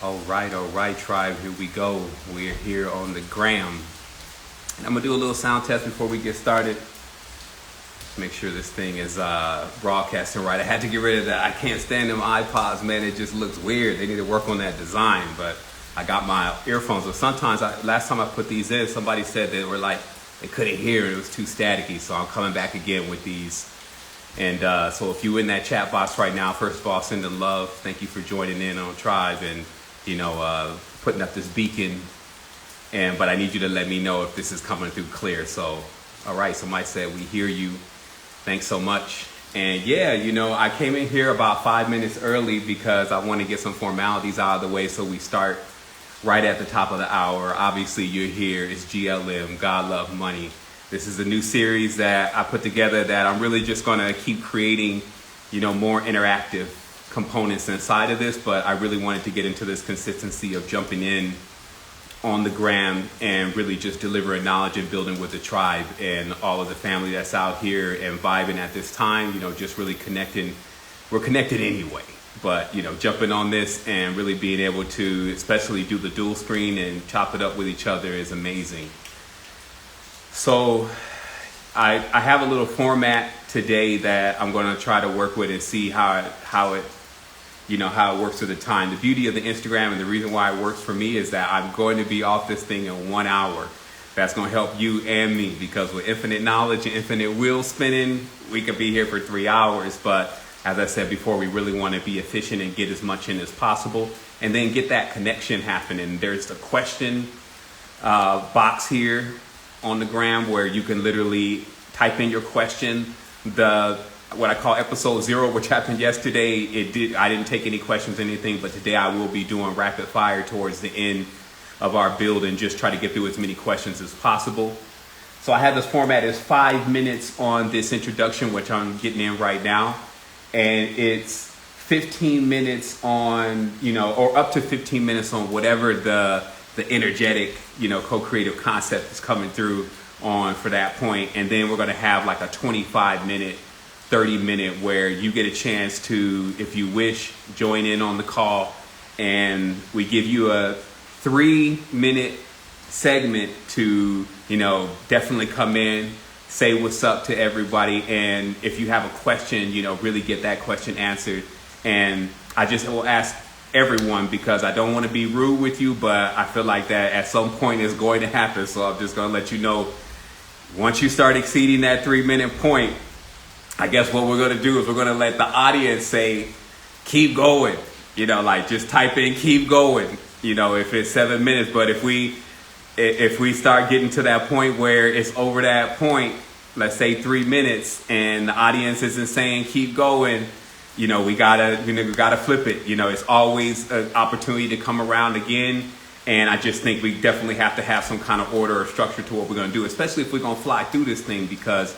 All right, tribe. Here we go. We're here on the gram. And I'm going to do a little sound test before we get started. Make sure this thing is broadcasting right. I had to get rid of that. I can't stand them iPods, man. It just looks weird. They need to work on that design. But I got my earphones. But sometimes, last time I put these in, somebody said they were like, they couldn't hear it. It was too staticky. So I'm coming back again with these. And so if you're in that chat box right now, first of all, sending love. Thank you for joining in on Tribe and, putting up this beacon. But I need you to let me know if this is coming through clear. So, all right. Somebody said, we hear you. Thanks so much. And yeah, I came in here about 5 minutes early because I want to get some formalities out of the way so we start right at the top of the hour. Obviously, you're here. It's GLM, God, Love, Money. This is a new series that I put together that I'm really just going to keep creating, more interactive components inside of this. But I really wanted to get into this consistency of jumping in on the gram and really just delivering knowledge and building with the tribe and all of the family that's out here and vibing at this time, just really connecting. We're connected anyway, but, jumping on this and really being able to especially do the dual screen and chop it up with each other is amazing. So I have a little format today that I'm going to try to work with and see how it works with the time. The beauty of the Instagram and the reason why it works for me is that I'm going to be off this thing in 1 hour. That's going to help you and me because with infinite knowledge and infinite wheel spinning, we could be here for 3 hours. But as I said before, we really want to be efficient and get as much in as possible and then get that connection happening. There's a question box here on the gram where you can literally type in your question. What I call episode 0, which happened yesterday, I didn't take any questions or anything, but today I will be doing rapid fire towards the end of our build and just try to get through as many questions as possible. So I have this format as 5 minutes on this introduction, which I'm getting in right now. And it's 15 minutes on, or up to 15 minutes on whatever the energetic, co-creative concept is coming through on for that point. And then we're going to have like a 25-minute 30-minute where you get a chance to, if you wish, join in on the call, and we give you a 3-minute segment to, definitely come in, say what's up to everybody, and if you have a question, really get that question answered. And I just will ask everyone because I don't want to be rude with you, but I feel like that at some point is going to happen. So I'm just going to let you know, once you start exceeding that 3-minute point, I guess what we're going to do is we're going to let the audience say, keep going, just type in, keep going, if it's 7 minutes. But if we start getting to that point where it's over that point, let's say 3 minutes, and the audience isn't saying, keep going, we gotta flip it. It's always an opportunity to come around again. And I just think we definitely have to have some kind of order or structure to what we're going to do, especially if we're going to fly through this thing, because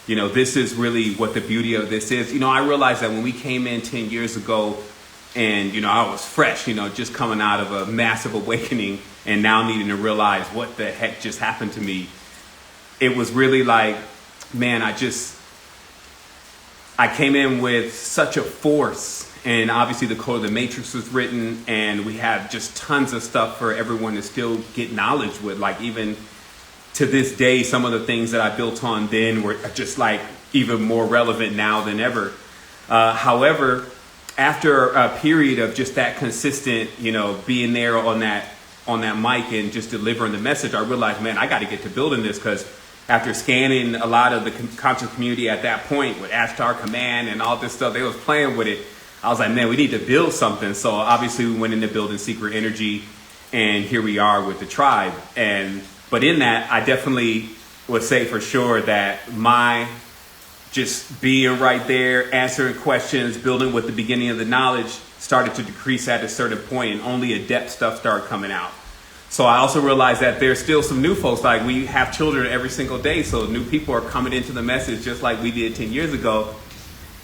this is really what the beauty of this is. I realized that when we came in 10 years ago and, I was fresh, just coming out of a massive awakening and now needing to realize what the heck just happened to me. It was really like, man, I came in with such a force, and obviously the Code of the Matrix was written and we have just tons of stuff for everyone to still get knowledge with. Like even to this day, some of the things that I built on then were just like even more relevant now than ever. However, after a period of just that consistent, being there on that mic and just delivering the message, I realized, man, I got to get to building this, because after scanning a lot of the conscious community at that point with Ashtar Command and all this stuff, they was playing with it. I was like, man, we need to build something. So obviously we went into building Secret Energy, and here we are with the tribe. But in that, I definitely would say for sure that my just being right there, answering questions, building with the beginning of the knowledge started to decrease at a certain point, and only adept stuff started coming out. So I also realized that there's still some new folks. Like we have children every single day, so new people are coming into the message just like we did 10 years ago.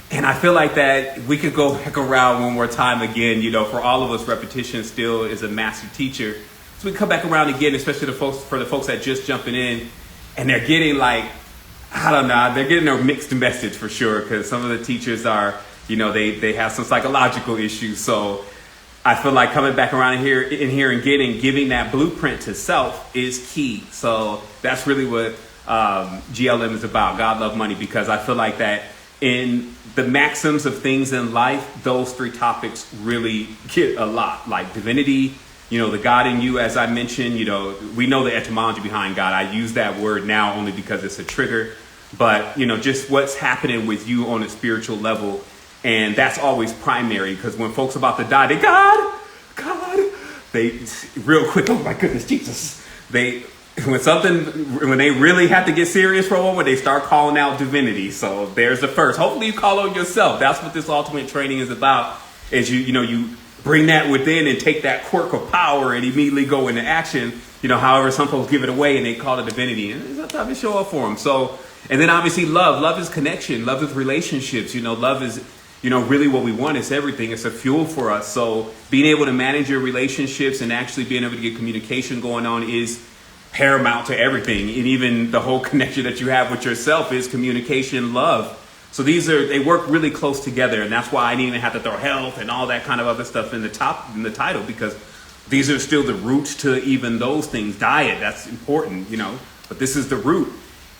And I feel like that we could go back around one more time again. For all of us, repetition still is a master teacher. So we come back around again, especially for the folks that just jumping in, and they're getting like, I don't know, they're getting a mixed message for sure, because some of the teachers are, they have some psychological issues. So I feel like coming back around in here and giving that blueprint to self is key. So that's really what GLM is about. God, love, money, because I feel like that in the maxims of things in life, those three topics really get a lot. Like divinity, the God in you, as I mentioned, we know the etymology behind God. I use that word now only because it's a trigger. But, just what's happening with you on a spiritual level. And that's always primary, because when folks about to die, God, they real quick, oh my goodness, Jesus. When they really have to get serious for a moment, they start calling out divinity. So there's the first. Hopefully you call on yourself. That's what this ultimate training is about, is you bring that within and take that quirk of power and immediately go into action. However, some folks give it away and they call it divinity. And it's time to show up for them. So, and then obviously love. Love is connection. Love is relationships. Love is, really what we want. It's everything. It's a fuel for us. So being able to manage your relationships and actually being able to get communication going on is paramount to everything. And even the whole connection that you have with yourself is communication, love. So they work really close together. And that's why I didn't even have to throw health and all that kind of other stuff in the title, because these are still the roots to even those things. Diet, that's important, but this is the root.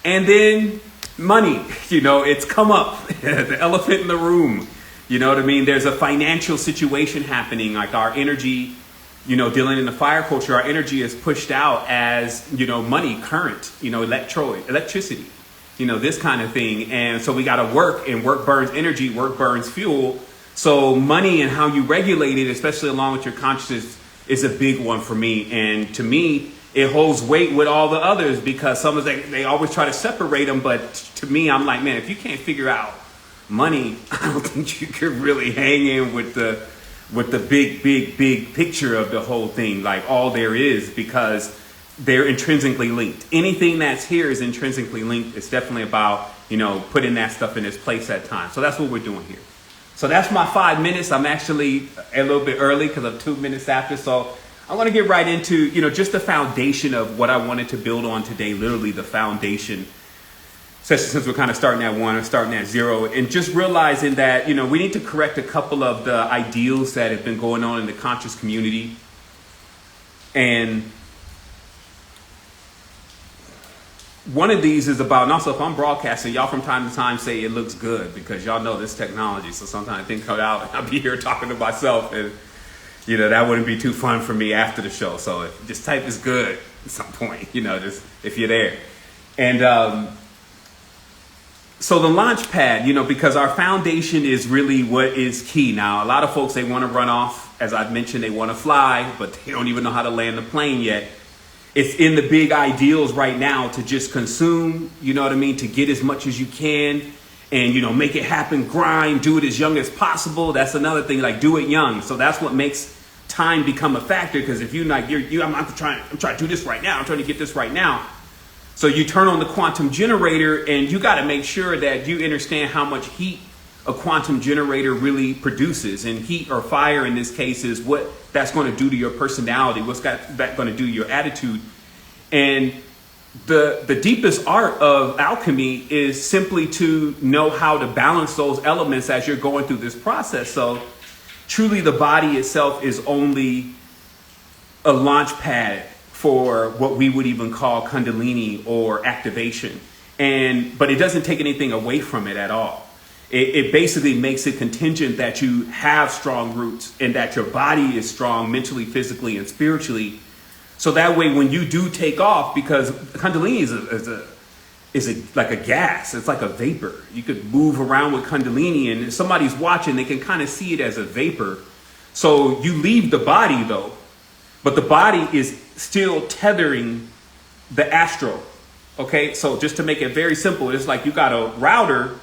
And then money, it's come up, the elephant in the room. You know what I mean? There's a financial situation happening, like our energy, dealing in the fire culture, our energy is pushed out as, money, current, electricity, this kind of thing. And so we got to work, and work burns energy, work burns fuel. So money and how you regulate it, especially along with your consciousness, is a big one for me. And to me, it holds weight with all the others, because some of they always try to separate them. But to me, I'm like, man, if you can't figure out money, I don't think you could really hang in with the big picture of the whole thing, like all there is, because they're intrinsically linked. Anything that's here is intrinsically linked. It's definitely about, putting that stuff in its place at times. So that's what we're doing here. So that's my 5 minutes. I'm actually a little bit early because I'm 2 minutes after. So I want to get right into, just the foundation of what I wanted to build on today, literally the foundation, especially since we're kind of starting at 1 or starting at 0, and just realizing that, we need to correct a couple of the ideals that have been going on in the conscious community. And one of these is about, and also if I'm broadcasting, y'all from time to time say it looks good, because y'all know this technology. So sometimes things come out and I'll be here talking to myself, and that wouldn't be too fun for me after the show. So just type is good at some point, just if you're there. And so the launch pad, because our foundation is really what is key. Now, a lot of folks, they want to run off. As I've mentioned, they want to fly, but they don't even know how to land the plane yet. It's in the big ideals right now to just consume, to get as much as you can and, make it happen, grind, do it as young as possible. That's another thing, like do it young. So that's what makes time become a factor, because if I'm trying to do this right now. I'm trying to get this right now. So you turn on the quantum generator, and you got to make sure that you understand how much heat a quantum generator really produces. And heat, or fire in this case, is what that's going to do to your personality. What's that going to do to your attitude? And the deepest art of alchemy is simply to know how to balance those elements as you're going through this process. So truly the body itself is only a launch pad for what we would even call Kundalini or activation. But it doesn't take anything away from it at all. It basically makes it contingent that you have strong roots and that your body is strong mentally, physically, and spiritually. So that way, when you do take off, because Kundalini is like a gas, it's like a vapor. You could move around with Kundalini, and if somebody's watching, they can kind of see it as a vapor. So you leave the body though, but the body is still tethering the astral. Okay, so just to make it very simple, it's like you got a router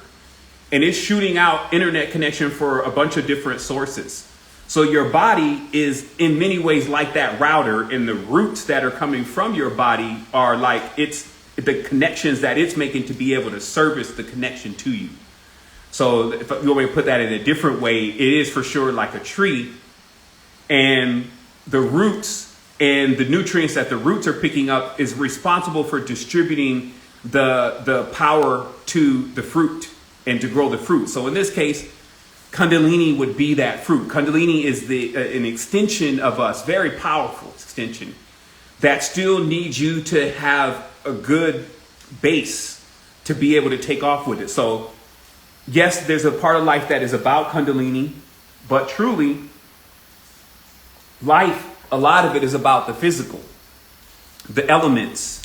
and it's shooting out internet connection for a bunch of different sources. So your body is in many ways like that router, and the roots that are coming from your body are like it's the connections that it's making to be able to service the connection to you. So if you want me to put that in a different way, it is for sure like a tree, and the roots and the nutrients that the roots are picking up is responsible for distributing the power to the fruit and to grow the fruit. So in this case, Kundalini would be that fruit. Kundalini is an extension of us, very powerful extension, that still needs you to have a good base to be able to take off with it. So yes, there's a part of life that is about Kundalini, but truly, life, a lot of it is about the physical, the elements,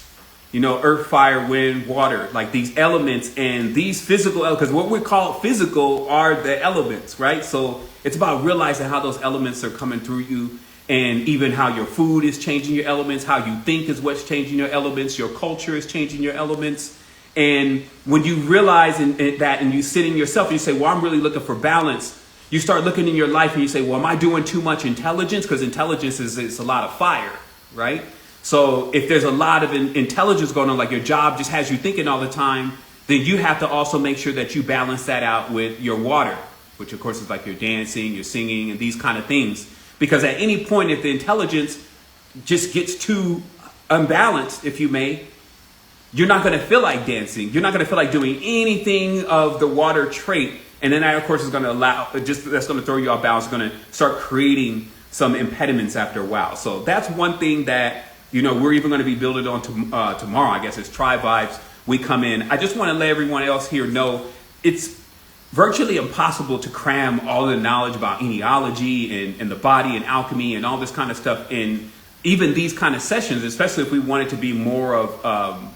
earth, fire, wind, water, like these elements and these physical, because what we call physical are the elements, right? So it's about realizing how those elements are coming through you, and even how your food is changing your elements, how you think is what's changing your elements, your culture is changing your elements. And when you realize that and you sit in yourself and you say, well, I'm really looking for balance, you start looking in your life and you say, well, am I doing too much intelligence? Because intelligence is a lot of fire, right? So if there's a lot of intelligence going on, like your job just has you thinking all the time, then you have to also make sure that you balance that out with your water, which of course is like your dancing, your singing, and these kind of things. Because at any point, if the intelligence just gets too unbalanced, if you may, you're not going to feel like dancing. You're not going to feel like doing anything of the water trait. And then that, of course, is going to that's going to throw you off balance. It's going to start creating some impediments after a while. So that's one thing that, we're even going to be building on tomorrow. I guess it's Tribe Vibes. We come in. I just want to let everyone else here know it's virtually impossible to cram all the knowledge about etiology and the body and alchemy and all this kind of stuff in even these kind of sessions, especially if we want it to be more of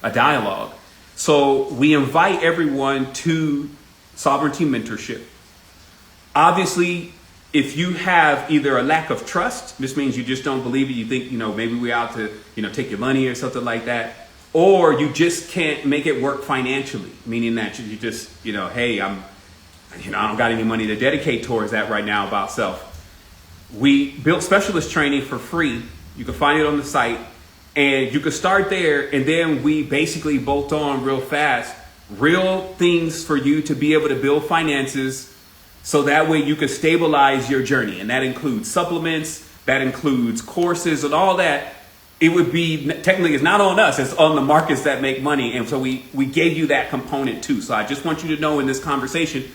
a dialogue. So we invite everyone to Sovereignty Mentorship. Obviously, if you have either a lack of trust, this means you just don't believe it, you think, maybe we're out to, take your money or something like that, or you just can't make it work financially, meaning that you just, hey, I don't got any money to dedicate towards that right now about self. We built specialist training for free. You can find it on the site, and you can start there, and then we basically bolt on real fast real things for you to be able to build finances, so that way you can stabilize your journey. And that includes supplements, that includes courses and all that. It would be, technically it's not on us, it's on the markets that make money. And so we gave you that component too. So I just want you to know in this conversation,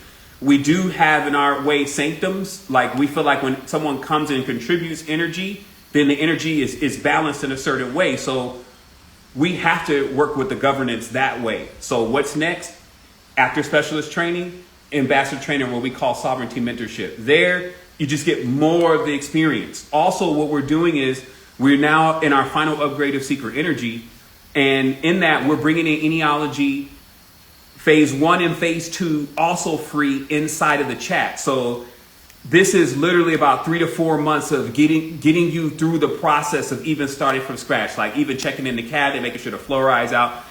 we do have in our way sanctums. Like we feel like when someone comes and contributes energy, then the energy is balanced in a certain way. So we have to work with the governance that way. So what's next? After specialist training, ambassador training, what we call sovereignty mentorship. There, you just get more of the experience. Also, what we're doing is we're now in our final upgrade of Secret Energy. And in that, we're bringing in etiology phase 1 and phase 2 also free inside of the chat. So this is literally about 3 to 4 months of getting you through the process of even starting from scratch, like even checking in the cabinet, making sure the fluoride's out,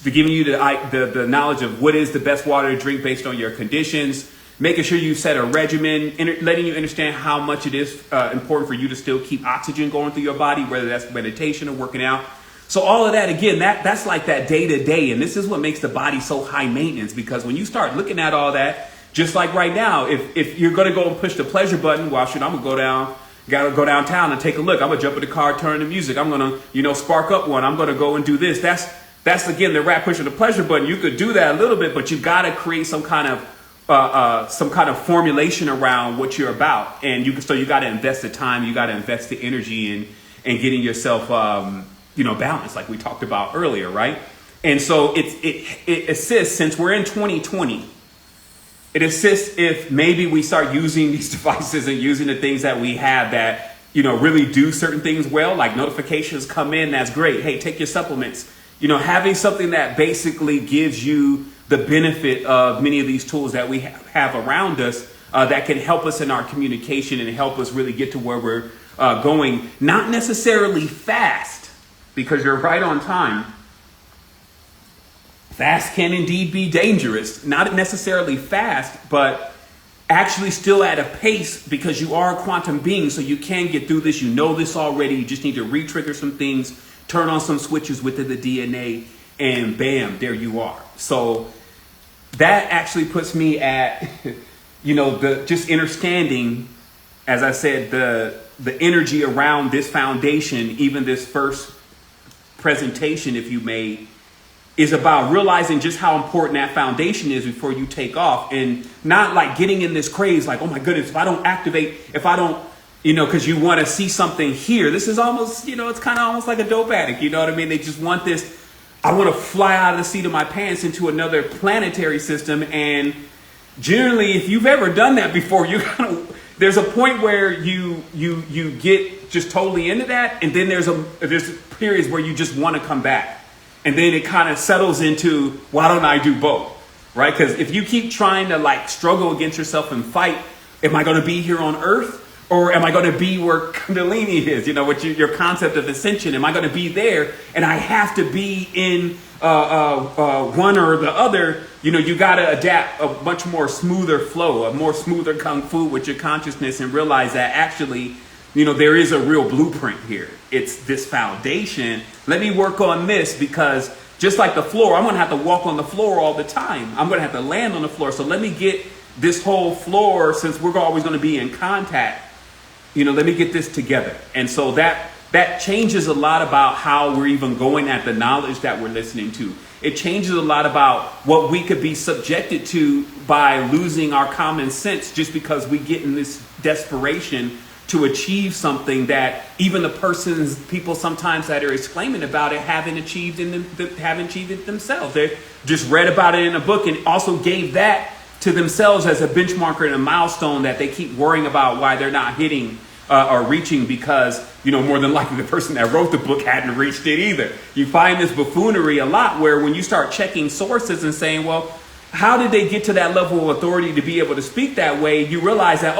giving you the knowledge of what is the best water to drink based on your conditions, making sure you set a regimen, letting you understand how much it is important for you to still keep oxygen going through your body, whether that's meditation or working out. So all of that, again, that's like that day to day. And this is what makes the body so high maintenance, because when you start looking at all that, just like right now, if you're going to go and push the pleasure button, well, shoot, I'm going to go downtown and take a look. I'm going to jump in the car, turn the music. I'm going to, spark up one. I'm going to go and do this. That's again, the rat pushing the pleasure button. You could do that a little bit, but you've got to create some kind of formulation around what you're about. And you got to invest the time, you got to invest the energy in getting yourself, balanced, like we talked about earlier, right? And so it assists, since we're in 2020, it assists if maybe we start using these devices and using the things that we have that, really do certain things well, like notifications come in, that's great. Hey, take your supplements. Having something that basically gives you the benefit of many of these tools that we have around us that can help us in our communication and help us really get to where we're going. Not necessarily fast, because you're right on time. Fast can indeed be dangerous. Not necessarily fast, but actually still at a pace, because you are a quantum being, so you can get through this. You know this already. You just need to re-trigger some things, turn on some switches within the DNA, and bam, there you are. So that actually puts me at, the just understanding, as I said, the energy around this foundation, even this first presentation, if you may, is about realizing just how important that foundation is before you take off, and not like getting in this craze like, oh my goodness, if I don't activate, if I don't, because you want to see something here. This is almost, it's kind of almost like a dope addict. You know what I mean? They just want this. I want to fly out of the seat of my pants into another planetary system. And generally, if you've ever done that before, there's a point where you get just totally into that, and then there's periods where you just want to come back, and then it kind of settles into, why don't I do both, right? Because if you keep trying to like struggle against yourself and fight, am I going to be here on Earth? Or am I going to be where Kundalini is? What your concept of ascension. Am I going to be there? And I have to be in one or the other. You got to adapt a much more smoother flow, a more smoother kung fu with your consciousness, and realize that actually, there is a real blueprint here. It's this foundation. Let me work on this, because just like the floor, I'm going to have to walk on the floor all the time. I'm going to have to land on the floor. So let me get this whole floor, since we're always going to be in contact. Let me get this together. And so that changes a lot about how we're even going at the knowledge that we're listening to. It changes a lot about what we could be subjected to by losing our common sense, just because we get in this desperation to achieve something that even the people sometimes that are exclaiming about it haven't achieved it themselves. They just read about it in a book and also gave that to themselves as a benchmarker and a milestone that they keep worrying about why they're not hitting or reaching, because more than likely the person that wrote the book hadn't reached it either. You find this buffoonery a lot, where when you start checking sources and saying, well, how did they get to that level of authority to be able to speak that way? You realize that,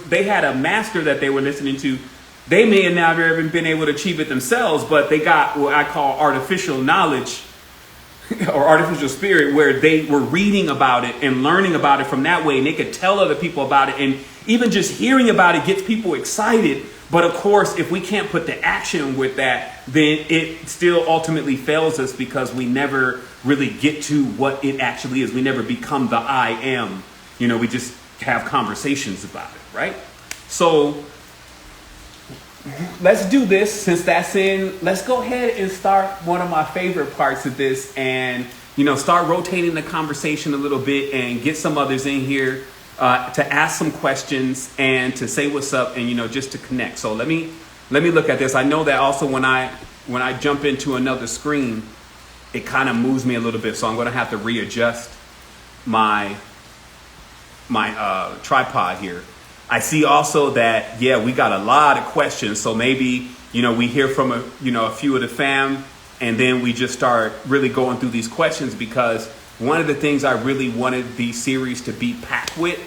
they had a master that they were listening to. They may have never even been able to achieve it themselves, but they got what I call artificial knowledge or artificial spirit, where they were reading about it and learning about it from that way, and they could tell other people about it. And even just hearing about it gets people excited. But of course, if we can't put the action with that, then it still ultimately fails us, because we never really get to what it actually is. We never become the I am. We just have conversations about it, right? So let's do this. Since that's in, let's go ahead and start one of my favorite parts of this, and start rotating the conversation a little bit and get some others in here to ask some questions and to say what's up, and just to connect. So let me look at this. I know that also when I jump into another screen, it kind of moves me a little bit, so I'm going to have to readjust my tripod here. I see also that, we got a lot of questions. So maybe, we hear from a few of the fam, and then we just start really going through these questions, because one of the things I really wanted the series to be packed with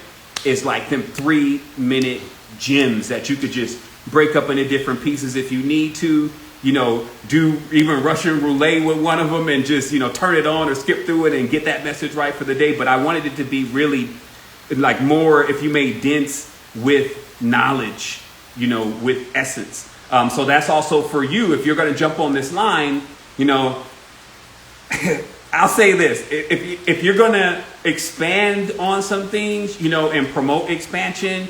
is like them 3-minute gems that you could just break up into different pieces if you need to, do even Russian roulette with one of them and just, turn it on or skip through it and get that message right for the day. But I wanted it to be really like more, if you may, dense with knowledge, with essence. So that's also for you. If you're going to jump on this line, I'll say this. If you're going to expand on some things, and promote expansion,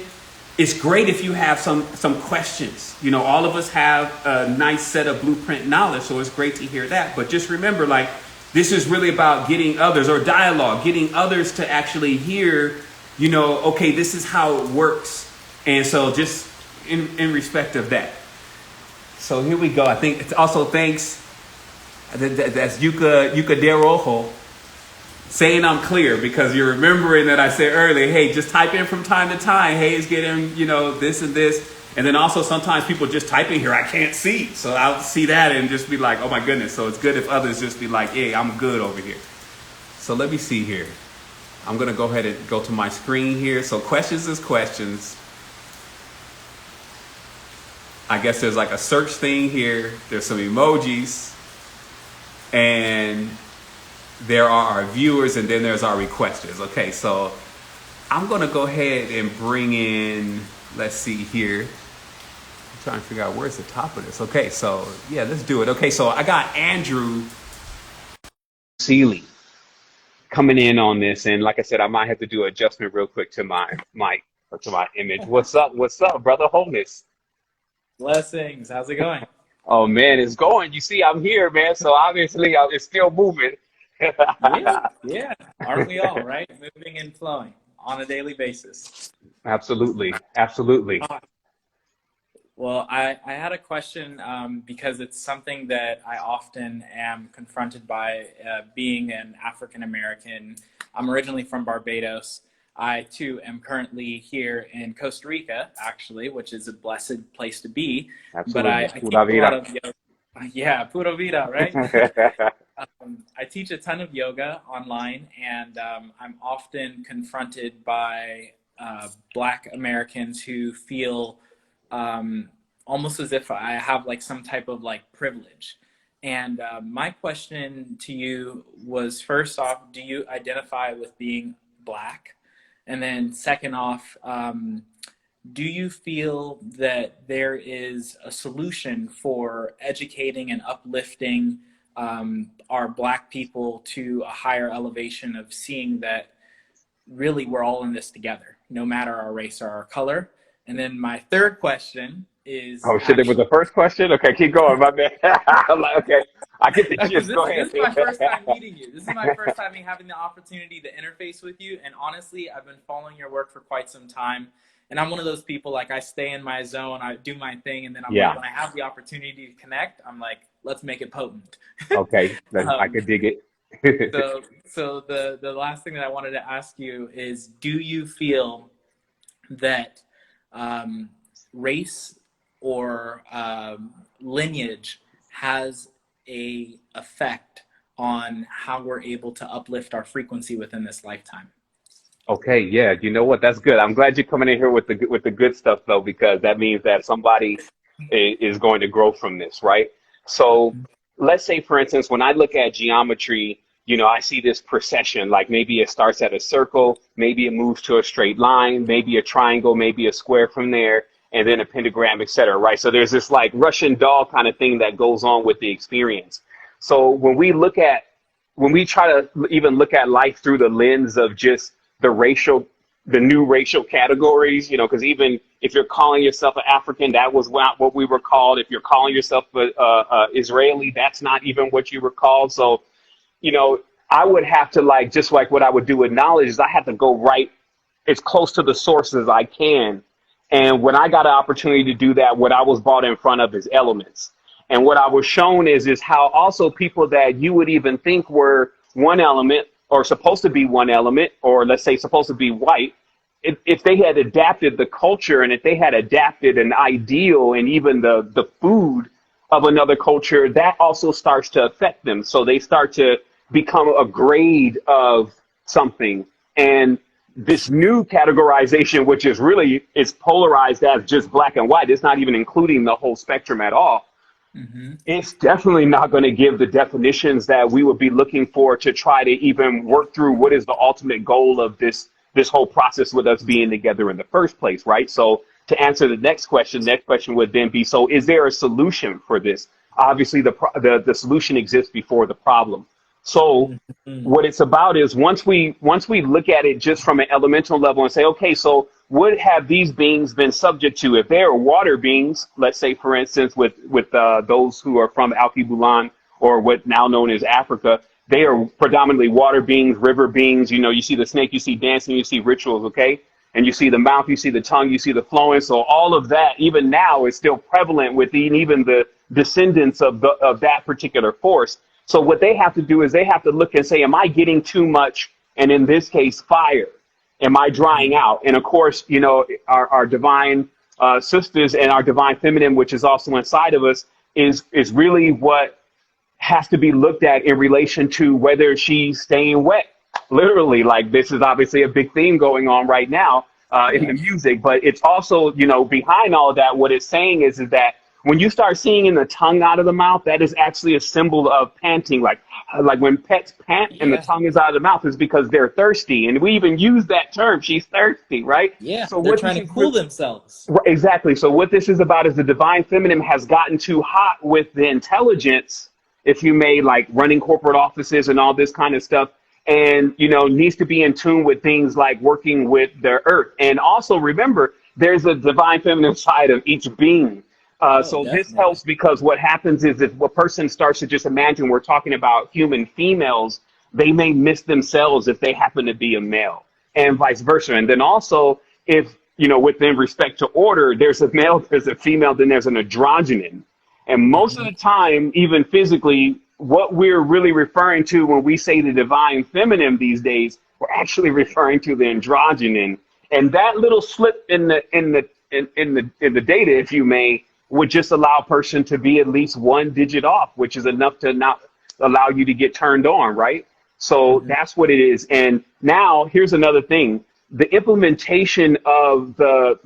it's great if you have some questions. All of us have a nice set of blueprint knowledge, so it's great to hear that. But just remember, this is really about getting others, or dialogue, getting others to actually hear, okay, this is how it works. And so just in respect of that. So here we go. I think it's also thanks. That's Yuka De Rojo saying I'm clear, because you're remembering that I said earlier, hey, just type in from time to time. Hey, it's getting, this and this. And then also sometimes people just type in here, I can't see. So I'll see that and just be like, oh my goodness. So it's good if others just be like, hey, I'm good over here. So let me see here. I'm going to go ahead and go to my screen here. So questions is questions. I guess there's like a search thing here. There's some emojis. And there are our viewers, and then there's our requesters. Okay, so I'm going to go ahead and bring in, let's see here. I'm trying to figure out where's the top of this. Okay, so yeah, let's do it. Okay, so I got Andrew Seeley coming in on this. And like I said, I might have to do an adjustment real quick to my mic or to my image. What's up? What's up, brother? Wholeness. Blessings. How's it going? Oh, man, it's going. You see, I'm here, man. So obviously, it's still moving. Yeah, yeah. Aren't we all, right? Moving and flowing on a daily basis. Absolutely, absolutely. Uh, well, I had a question because it's something that I often am confronted by being an African American. I'm originally from Barbados. I too am currently here in Costa Rica, actually, which is a blessed place to be. But Absolutely. I teach Pura a lot vida. of yoga. Yeah, pura vida, right? I teach a ton of yoga online, and I'm often confronted by Black Americans who feel um, almost as if I have like some type of like privilege. And my question to you was, first off, do you identify with being Black? And then second off, do you feel that there is a solution for educating and uplifting our Black people to a higher elevation of seeing that really we're all in this together, no matter our race or our color? And then my third question is Oh shit, it was actually, the first question? Okay, keep going, my man. I'm like, okay. I get the because gist. Go this ahead. is my first time meeting you. This is my first time having the opportunity to interface with you. And honestly, I've been following your work for quite some time. And I'm one of those people, like, I stay in my zone, I do my thing, and then I'm like, Yeah. when I have the opportunity to connect, I'm like, let's make it potent. Okay. I um, could dig it. so the last thing that I wanted to ask you is, do you feel that um, race or lineage has a effect on how we're able to uplift our frequency within this lifetime? Okay, yeah, you know what? That's good. I'm glad you're coming in here with the good stuff though, because that means that somebody is going to grow from this, right? So let's say, for instance, when I look at geometry, I see this procession, like maybe it starts at a circle, maybe it moves to a straight line, maybe a triangle, maybe a square from there, and then a pentagram, etc. Right? So there's this like Russian doll kind of thing that goes on with the experience. So when we try to even look at life through the lens of just the racial, the new racial categories, because even if you're calling yourself an African, that was not what we were called. If you're calling yourself Israeli, that's not even what you were called. So, you know, I would have to like, just like what I would do with knowledge is I have to go right as close to the source as I can. And when I got an opportunity to do that, what I was brought in front of is elements. And what I was shown is how also people that you would even think were one element or supposed to be one element, or let's say supposed to be white, if they had adapted the culture and if they had adapted an ideal and even the food of another culture, that also starts to affect them. So they start to become a grade of something. And this new categorization, which is really is polarized as just black and white, it's not even including the whole spectrum at all. Mm-hmm. It's definitely not going to give the definitions that we would be looking for to try to even work through what is the ultimate goal of this whole process with us being together in the first place, right? So to answer the next question would then be, so is there a solution for this? Obviously, the solution exists before the problem. So Mm-hmm. what it's about is once we look at it just from an elemental level and say, okay, so what have these beings been subject to? If they are water beings, let's say, for instance, with those who are from Alkebulan or what now known as Africa, they are predominantly water beings, river beings. You see the snake, you see dancing, you see rituals, okay? And you see the mouth, you see the tongue, you see the flowing. So all of that, even now, is still prevalent within even the descendants of that particular force. So what they have to do is they have to look and say, am I getting too much? And in this case, fire. Am I drying out? And of course, our divine sisters and our divine feminine, which is also inside of us, is really what has to be looked at in relation to whether she's staying wet. Literally, like this is obviously a big theme going on right now in the Yep. music, but it's also, behind all of that, what it's saying is that when you start seeing in the tongue out of the mouth, that is actually a symbol of panting. Like when pets pant and the Yeah. tongue is out of the mouth is because they're thirsty. And we even use that term, she's thirsty, right? Yeah. So They're what trying this to is cool themselves. right, exactly. So what this is about is the divine feminine has gotten too hot with the intelligence, if you may, like running corporate offices and all this kind of stuff, and needs to be in tune with things like working with the earth. And also remember, there's a divine feminine side of each being. Oh, So this definitely. helps because what happens is if a person starts to just imagine we're talking about human females, they may miss themselves if they happen to be a male, and vice versa. And then also, if, you know, within respect to order, there's a male, there's a female, then there's an androgynon. And most of the time, even physically, what we're really referring to when we say the divine feminine these days, we're actually referring to the androgynon. And that little slip in the data, if you may, would just allow a person to be at least one digit off, which is enough to not allow you to get turned on, right? So that's what it is. And now here's another thing. The implementation of the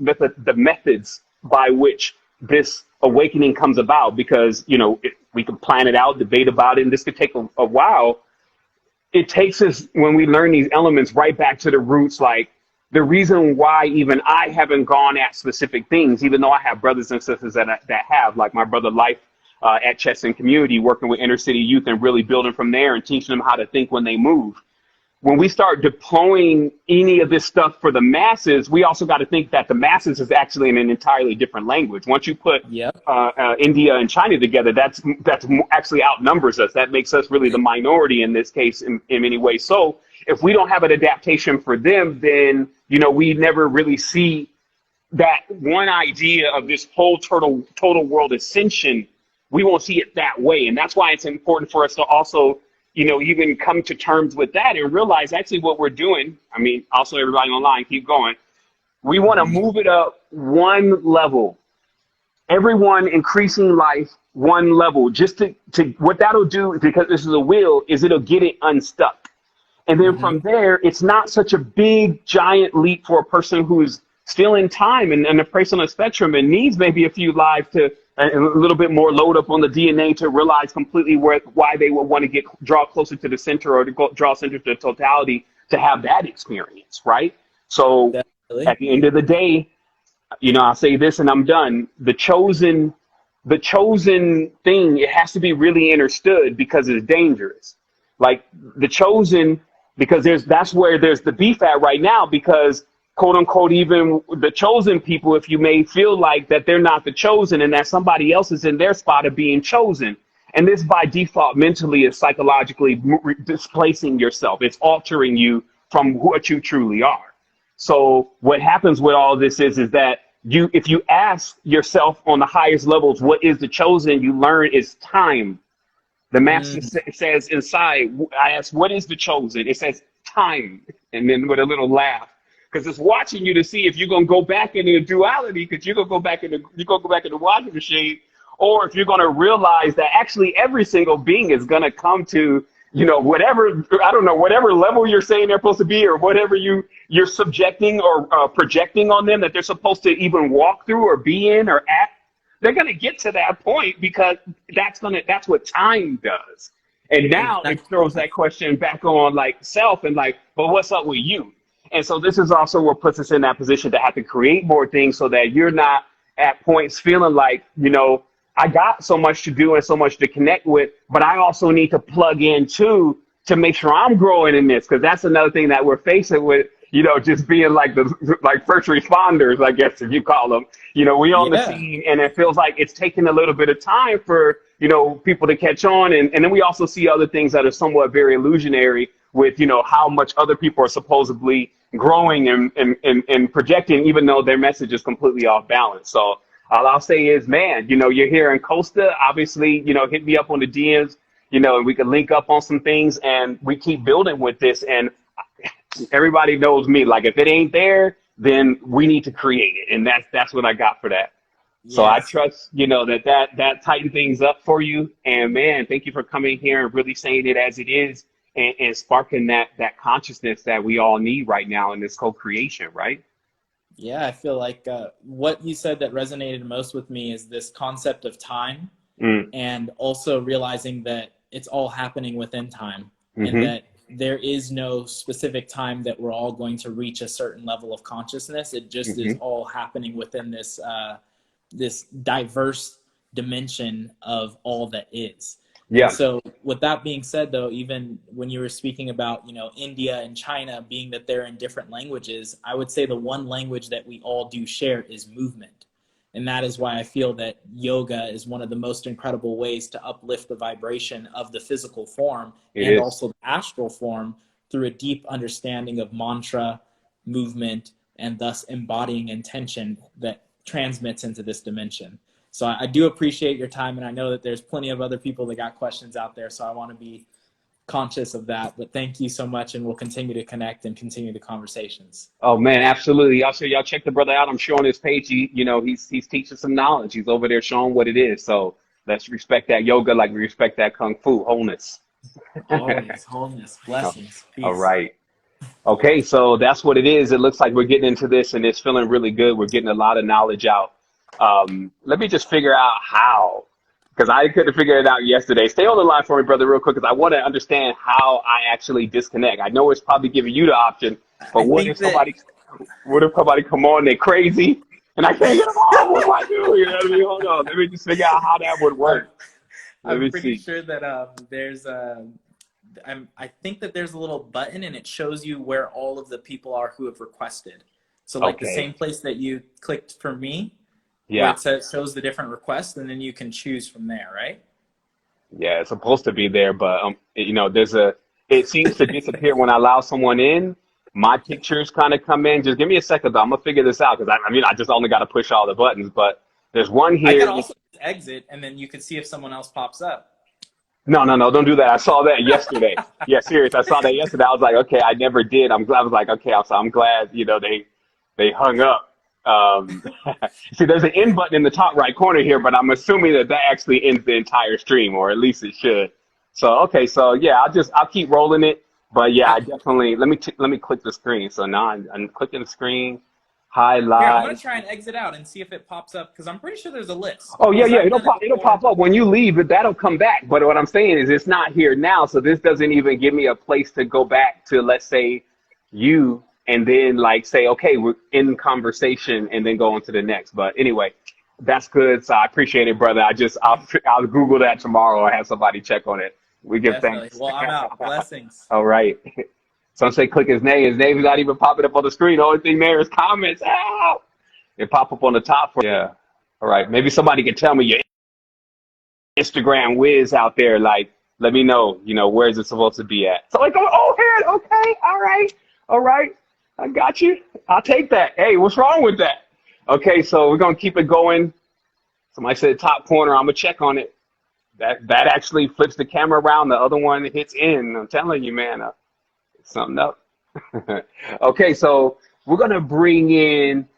methods by which this awakening comes about, because, you know, we can plan it out, debate about it, and this could take a while. It takes us, when we learn these elements, right back to the roots. Like, the reason why even I haven't gone at specific things, even though I have brothers and sisters that have, like my brother Life at Chesson Community, working with inner city youth and really building from there and teaching them how to think when they move. When we start deploying any of this stuff for the masses, we also got to think that the masses is actually in an entirely different language. Once you put India and China together, that's actually outnumbers us. That makes us really the minority in this case in many ways. So if we don't have an adaptation for them, then, you know, we never really see that one idea of this whole total world ascension. We won't see it that way. And that's why it's important for us to also, you know, even come to terms with that and realize actually what we're doing. I mean, also everybody online, keep going. We want to move it up one level. Everyone increasing life one level. Just to what that'll do, because this is a wheel, is it'll get it unstuck. And then from there, it's not such a big, giant leap for a person who's still in time and a place on the spectrum and needs maybe a few lives to a little bit more load up on the DNA to realize completely why they would want to draw closer to the center, or to draw center to the totality to have that experience, right? So definitely. At the end of the day, you know, I'll say this and I'm done. The chosen thing, it has to be really understood because it's dangerous. Like the chosen, because that's where there's the beef at right now, because quote unquote, even the chosen people, if you may feel like that they're not the chosen and that somebody else is in their spot of being chosen. And this by default mentally is psychologically displacing yourself. It's altering you from what you truly are. So what happens with all this is that if you ask yourself on the highest levels, what is the chosen, you learn is time. The master says inside, I ask, what is the chosen? It says time. And then with a little laugh, because it's watching you to see if you're going to go back into the duality, because you're going to go back in the washing machine, or if you're going to realize that actually every single being is going to come to, you know, whatever level you're saying they're supposed to be, or whatever you're subjecting or projecting on them that they're supposed to even walk through or be in or act. They're going to get to that point, because that's what time does. And now it throws that question back on like self and like, but what's up with you? And so this is also what puts us in that position to have to create more things, so that you're not at points feeling like, you know, I got so much to do and so much to connect with, but I also need to plug in too to make sure I'm growing in this, because that's another thing that we're facing with, you know, just being like like first responders, I guess, if you call them. You know, we on the scene, and it feels like it's taking a little bit of time for, you know, people to catch on. And then we also see other things that are somewhat very illusionary with, you know, how much other people are supposedly growing and projecting, even though their message is completely off balance. So all I'll say is, man, you know, you're here in Costa, obviously, you know, hit me up on the DMs, you know, and we can link up on some things, and we keep building with this. And everybody knows me, like, if it ain't there, then we need to create it. And that's what I got for that. Yes. So I trust, you know, that tighten things up for you. And man, thank you for coming here and really saying it as it is, and sparking that consciousness that we all need right now in this co-creation, right? Yeah, I feel like what you said that resonated most with me is this concept of time, and also realizing that it's all happening within time, and that there is no specific time that we're all going to reach a certain level of consciousness. It just is all happening within this this diverse dimension of all that is. Yeah. And so with that being said, though, even when you were speaking about, you know, India and China, being that they're in different languages, I would say the one language that we all do share is movement. And that is why I feel that yoga is one of the most incredible ways to uplift the vibration of the physical form and also the astral form through a deep understanding of mantra, movement, and thus embodying intention that transmits into this dimension. So I do appreciate your time, and I know that there's plenty of other people that got questions out there, so I want to be conscious of that. But thank you so much, and we'll continue to connect and continue the conversations. Oh man, absolutely. Y'all check the brother out. I'm sure on his page, he's teaching some knowledge. He's over there showing what it is. So let's respect that yoga like we respect that kung fu wholeness. Always wholeness, blessings, peace. All right. Okay, so that's what it is. It looks like we're getting into this and it's feeling really good. We're getting a lot of knowledge out. Let me just figure out how, because I couldn't figure it out yesterday. Stay on the line for me, brother, real quick, because I want to understand how I actually disconnect. I know it's probably giving you the option, but what if somebody come on, they're crazy, and I can't get them on? What do I do? You know what I mean? Hold on. Let me just figure out how that would work. I'm pretty sure that there's I think that there's a little button and it shows you where all of the people are who have requested. So like the same place that you clicked for me, where it shows the different requests, and then you can choose from there, right? Yeah, it's supposed to be there, but it seems to disappear when I allow someone in. My pictures kind of come in. Just give me a second, though. I'm gonna figure this out, because I just only got to push all the buttons. But there's one here. I could also exit, and then you can see if someone else pops up. No, don't do that. I saw that yesterday. Yeah, serious. I saw that yesterday. I was like, okay, I never did. I'm glad. I was like, okay, I'm glad. They hung up. See, there's an end button in the top right corner here, but I'm assuming that actually ends the entire stream, or at least it should. So okay, so yeah, I'll keep rolling it. But yeah, I definitely let me click the screen. So now I'm clicking the screen. Highlight. Here, I'm gonna try and exit out and see if it pops up, because I'm pretty sure there's a list. Oh yeah, it'll pop up when you leave, but that'll come back. But what I'm saying is it's not here now, so this doesn't even give me a place to go back to, let's say, you, and then like say, okay, we're in conversation, and then go on to the next. But anyway, that's good. So I appreciate it, brother. I'll Google that tomorrow or have somebody check on it. We give thanks. Well, I'm out. Blessings. All right. Some say click his name. His name's not even popping up on the screen. The only thing there is comments. Ow! It pop up on the top. Yeah. All right. Maybe somebody can tell me your Instagram whiz out there. Like, let me know, where is it supposed to be at? So I go, oh, here. Okay. All right. I got you. I'll take that. Hey, what's wrong with that? Okay. So we're going to keep it going. Somebody said top corner. I'm going to check on it. That actually flips the camera around. The other one hits in. I'm telling you, man. Something up. Okay, so we're gonna bring in.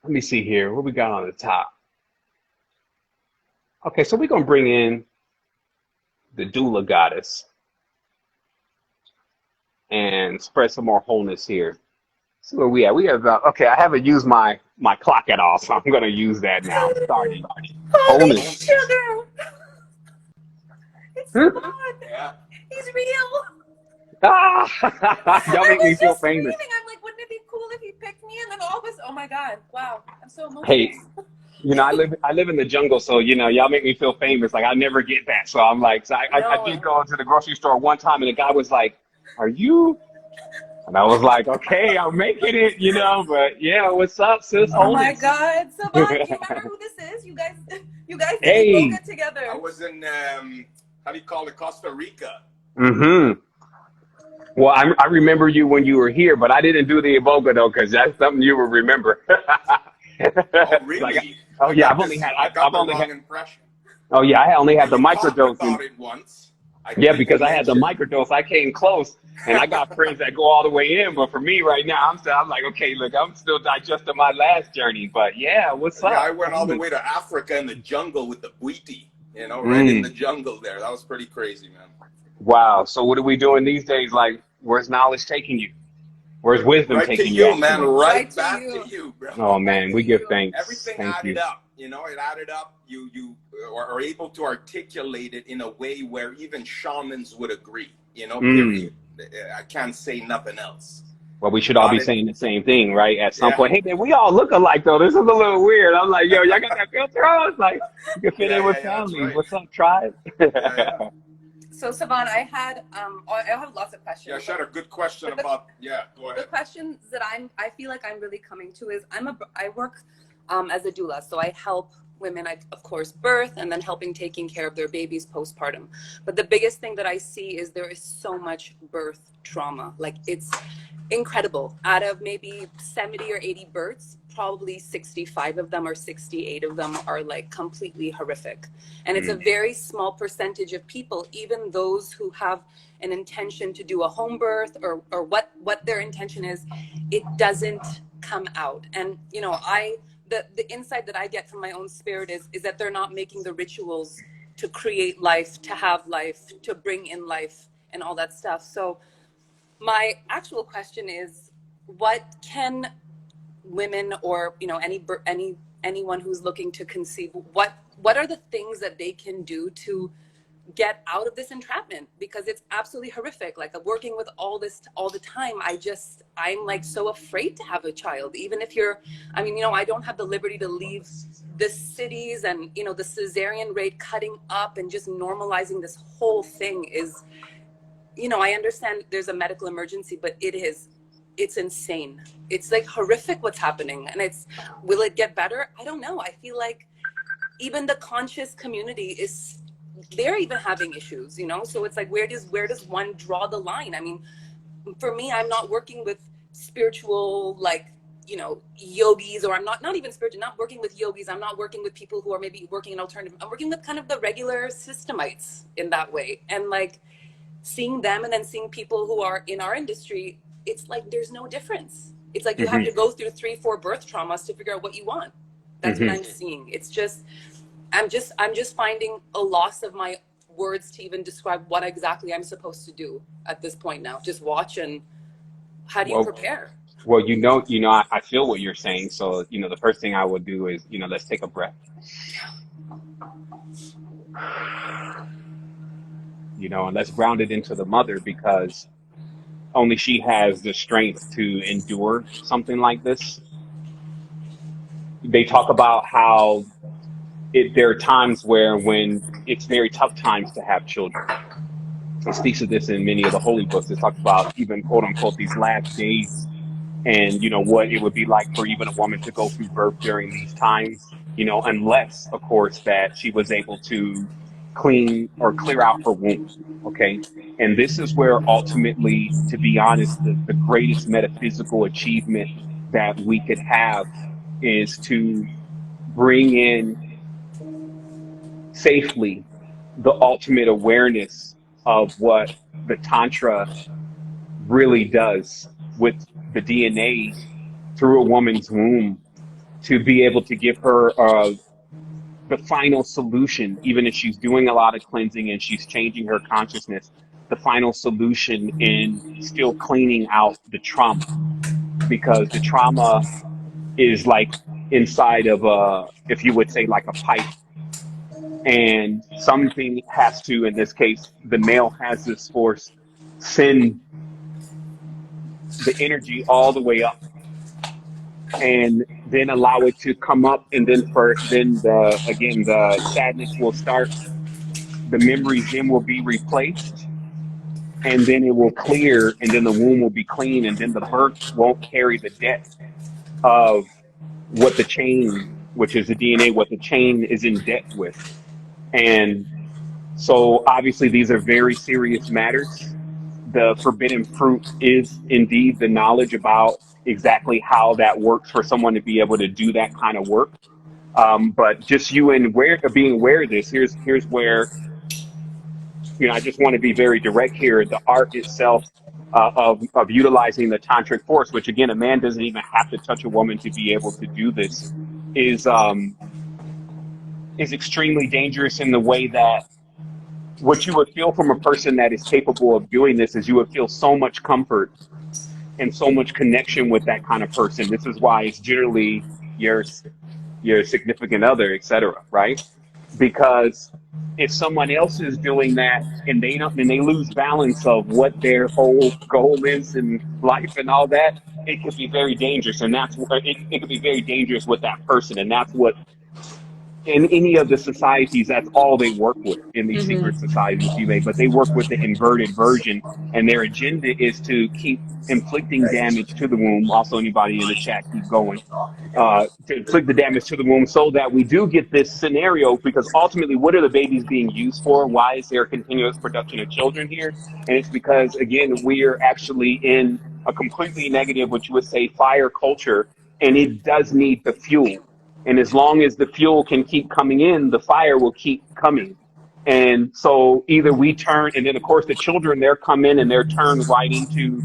Let me see here. What we got on the top? Okay, so we're gonna bring in the doula goddess and spread some more wholeness here. See where we at? We have okay. I haven't used my clock at all, so I'm gonna use that now. Starting wholeness. Sugar. It's fun. Yeah. He's real. Y'all make me feel famous. I'm like, wouldn't it be cool if he picked me? And then all of us, oh my God, wow, I'm so emotional. Hey, I live in the jungle, so y'all make me feel famous. Like I never get that, so I'm like, I did go into the grocery store one time, and the guy was like, "Are you?" And I was like, "Okay, I'm making it," But yeah, what's up, sis? Oh my God, Savon, do you remember who this is? You guys Hey. did yoga together. I was in how do you call it, Costa Rica. Mm-hmm. Well, I remember you when you were here, but I didn't do the Iboga though, because that's something you will remember. Oh really? I've only had impression. Oh yeah, I only had the We talked microdose. about it once. Because I had the microdose, I came close, and I got friends that go all the way in. But for me right now, I'm like, okay, look, I'm still digesting my last journey. But yeah, what's up? Yeah, I went all the way to Africa in the jungle with the Bwiti, right in the jungle there. That was pretty crazy, man. Wow. So what are we doing these days? Like, where's knowledge taking you? Where's wisdom taking you? Right to you, man. Right back to you, bro. Oh man, we give thanks. Everything added up. It added up. You are able to articulate it in a way where even shamans would agree. Period. I can't say nothing else. Well, we should all be saying the same thing, right? At some point. Hey man, we all look alike though. This is a little weird. I'm like, yo, y'all got that filter on? It's like you can fit in with family. Right. What's up, tribe? So Savon, I have lots of questions. Yeah, she had a good question about. Yeah, go ahead. The questions that I feel like I'm really coming to is I work as a doula, so I help women, of course, birth and then helping taking care of their babies postpartum. But the biggest thing that I see is there is so much birth trauma. Like, it's incredible. Out of maybe 70 or 80 births, probably 65 of them or 68 of them are like completely horrific. And it's a very small percentage of people, even those who have an intention to do a home birth or what their intention is, it doesn't come out. And, you know, the insight that I get from my own spirit is that they're not making the rituals to create life, to have life, to bring in life and all that stuff. So my actual question is, what can women, or, you know, anyone who's looking to conceive, what are the things that they can do to get out of this entrapment? Because it's absolutely horrific. Like, working with all this all the time, I'm like so afraid to have a child. Even if I mean, you know, I don't have the liberty to leave the cities, and, you know, the cesarean rate cutting up and just normalizing this whole thing is, you know, I understand there's a medical emergency, but it's insane. It's like horrific what's happening. And will it get better? I don't know. I feel like even the conscious community they're even having issues, you know? So it's like, where does one draw the line? I mean, for me, I'm not working with spiritual, like, you know, yogis, or I'm not even spiritual, not working with yogis. I'm not working with people who are maybe working in alternative. I'm working with kind of the regular systemites in that way. And like, seeing them and then seeing people who are in our industry, it's like there's no difference. It's like you have to go through 3-4 birth traumas to figure out what you want. That's what I'm seeing. It's just, I'm just finding a loss of my words to even describe what exactly I'm supposed to do at this point now. Just watch, and how do you prepare? Well, I feel what you're saying. So, you know, the first thing I would do is, you know, let's take a breath. You know, and let's ground it into the mother, because only she has the strength to endure something like this. They talk about how there are times when it's very tough times to have children. It speaks of this in many of the holy books. It talks about even, quote unquote, these last days, and, you know, what it would be like for even a woman to go through birth during these times, you know, unless, of course, that she was able to clean or clear out her womb. Okay. And this is where ultimately, to be honest, the greatest metaphysical achievement that we could have is to bring in safely the ultimate awareness of what the Tantra really does with the DNA through a woman's womb, to be able to give her the final solution, even if she's doing a lot of cleansing and she's changing her consciousness, the final solution in still cleaning out the trauma. Because the trauma is like inside of if you would say, like a pipe. And something has to, in this case, the male has this force, send the energy all the way up, and then allow it to come up, and then the sadness will start, the memories then will be replaced, and then it will clear, and then the womb will be clean, and then the birth won't carry the debt of what the chain, which is the DNA, what the chain is in debt with. And so obviously these are very serious matters. The forbidden fruit is indeed the knowledge about exactly how that works for someone to be able to do that kind of work. But just being aware of this, here's where, you know, I just want to be very direct here. The art itself of utilizing the tantric force, which again, a man doesn't even have to touch a woman to be able to do this, is extremely dangerous in the way that what you would feel from a person that is capable of doing this is you would feel so much comfort and so much connection with that kind of person. This is why it's generally your significant other, etc., right? Because if someone else is doing that and they lose balance of what their whole goal is in life and all that, it could be very dangerous. And it could be very dangerous with that person. And that's what in any of the societies, that's all they work with in these secret societies, if you may, but they work with the inverted version, and their agenda is to keep inflicting damage to the womb. Also, anybody in the chat, keep going. To inflict the damage to the womb so that we do get this scenario, because ultimately, what are the babies being used for? Why is there continuous production of children here? And it's because, again, we're actually in a completely negative, what you would say, fire culture, and it does need the fuel. And as long as the fuel can keep coming in, the fire will keep coming. And so either we turn, and then of course the children, they're come in and they're turned right into,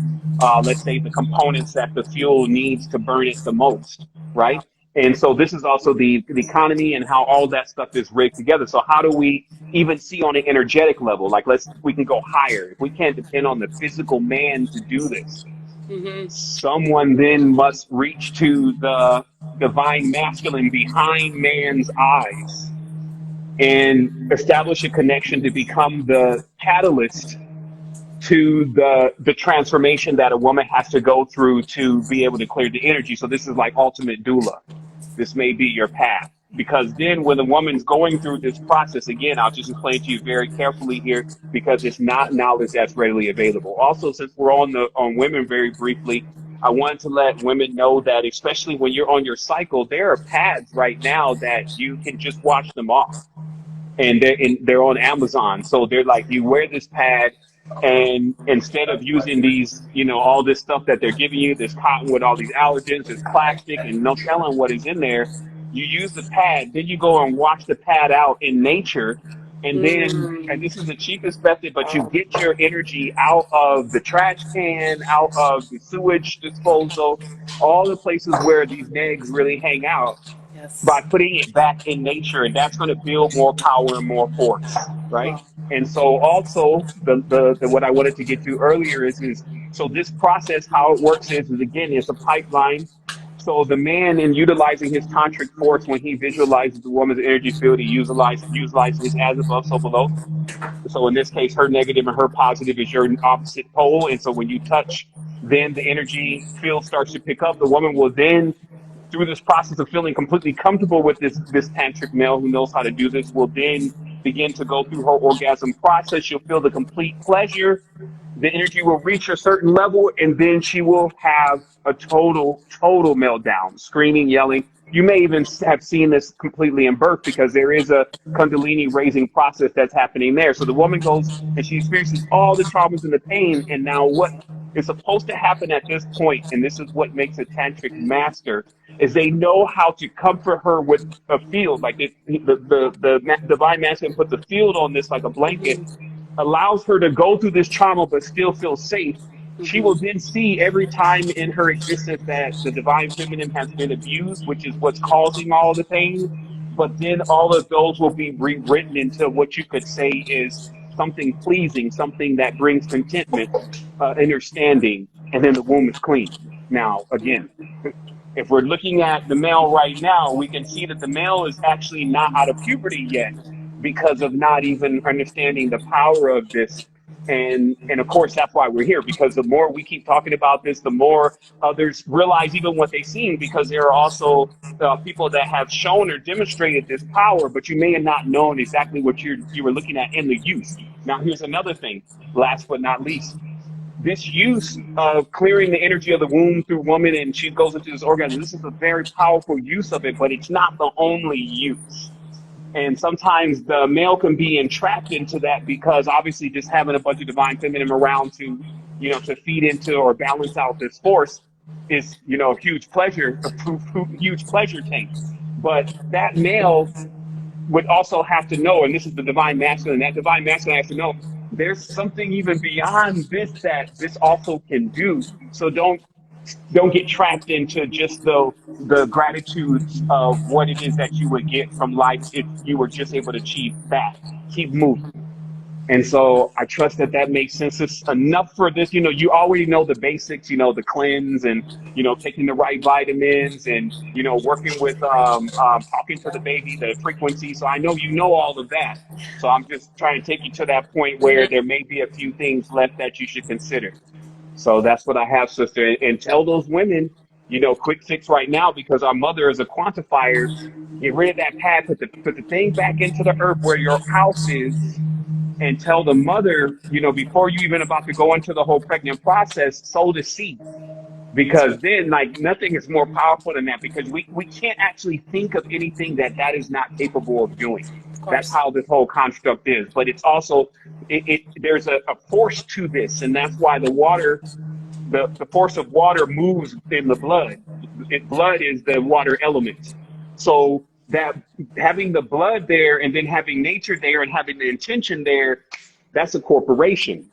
let's say, the components that the fuel needs to burn it the most, right? And so this is also the economy and how all that stuff is rigged together. So how do we even see on an energetic level? Like we can go higher. If we can't depend on the physical man to do this, someone then must reach to the divine masculine behind man's eyes and establish a connection to become the catalyst to the transformation that a woman has to go through to be able to clear the energy. So this is like ultimate doula. This may be your path. Because then when the woman's going through this process, again, I'll just explain to you very carefully here, because it's not knowledge that's readily available. Also, since we're on women very briefly, I wanted to let women know that, especially when you're on your cycle, there are pads right now that you can just wash them off. And they're on Amazon. So they're like, you wear this pad, and instead of using these, all this stuff that they're giving you, this cotton with all these allergens, this plastic, and no telling what is in there, you use the pad, then you go and wash the pad out in nature. And then, and this is the cheapest method, but you get your energy out of the trash can, out of the sewage disposal, all the places where these negs really hang out, by putting it back in nature. And that's going to build more power and more force, right? And so also the what I wanted to get to earlier is so this process, how it works is again, it's a pipeline. So the man, in utilizing his tantric force, when he visualizes the woman's energy field, he utilizes his as above, so below. So in this case, her negative and her positive is your opposite pole. And so when you touch, then the energy field starts to pick up. The woman will then, through this process of feeling completely comfortable with this tantric male who knows how to do this, will then begin to go through her orgasm process. She'll feel the complete pleasure. The energy will reach a certain level, and then she will have a total meltdown, screaming, yelling. You may even have seen this completely in birth, because there is a Kundalini raising process that's happening there. So the woman goes and she experiences all the traumas and the pain. And now what is supposed to happen at this point, and this is what makes a tantric master, is they know how to comfort her with a field. Like the divine masculine puts a field on this like a blanket, allows her to go through this trauma but still feel safe. She will then see every time in her existence that the divine feminine has been abused, which is what's causing all the pain. But then all of those will be rewritten into what you could say is something pleasing, something that brings contentment, understanding, and then the womb is clean. Now, again, if we're looking at the male right now, we can see that the male is actually not out of puberty yet, because of not even understanding the power of this. And of course, that's why we're here, because the more we keep talking about this, the more others realize even what they've seen, because there are also people that have shown or demonstrated this power, but you may have not known exactly what you were looking at in the use. Now, here's another thing, last but not least. This use of clearing the energy of the womb through woman, and she goes into this orgasm, this is a very powerful use of it, but it's not the only use. And sometimes the male can be entrapped into that, because obviously just having a bunch of divine feminine around to, to feed into or balance out this force is, a huge pleasure, huge pleasure tank. But that male would also have to know, and this is the divine masculine, that divine masculine has to know there's something even beyond this that this also can do. So don't get trapped into just the gratitudes of what it is that you would get from life if you were just able to achieve that. Keep moving. And so I trust that makes sense. It's enough for this. You already know the basics, the cleanse and, taking the right vitamins and, working with talking to the baby, the frequency. So I know all of that. So I'm just trying to take you to that point where there may be a few things left that you should consider. So that's what I have, sister. And tell those women, quick fix right now because our mother is a quantifier. Get rid of that pad, put the thing back into the earth where your house is, and tell the mother, before you even about to go into the whole pregnant process, sow the seed. Because then, like, nothing is more powerful than that, because we can't actually think of anything that is not capable of doing. Of That's course. how this whole construct is. But it's also, there's a force to this, and that's why the water, the force of water moves in the blood. Blood is the water element. So that having the blood there and then having nature there and having the intention there, that's a corporation.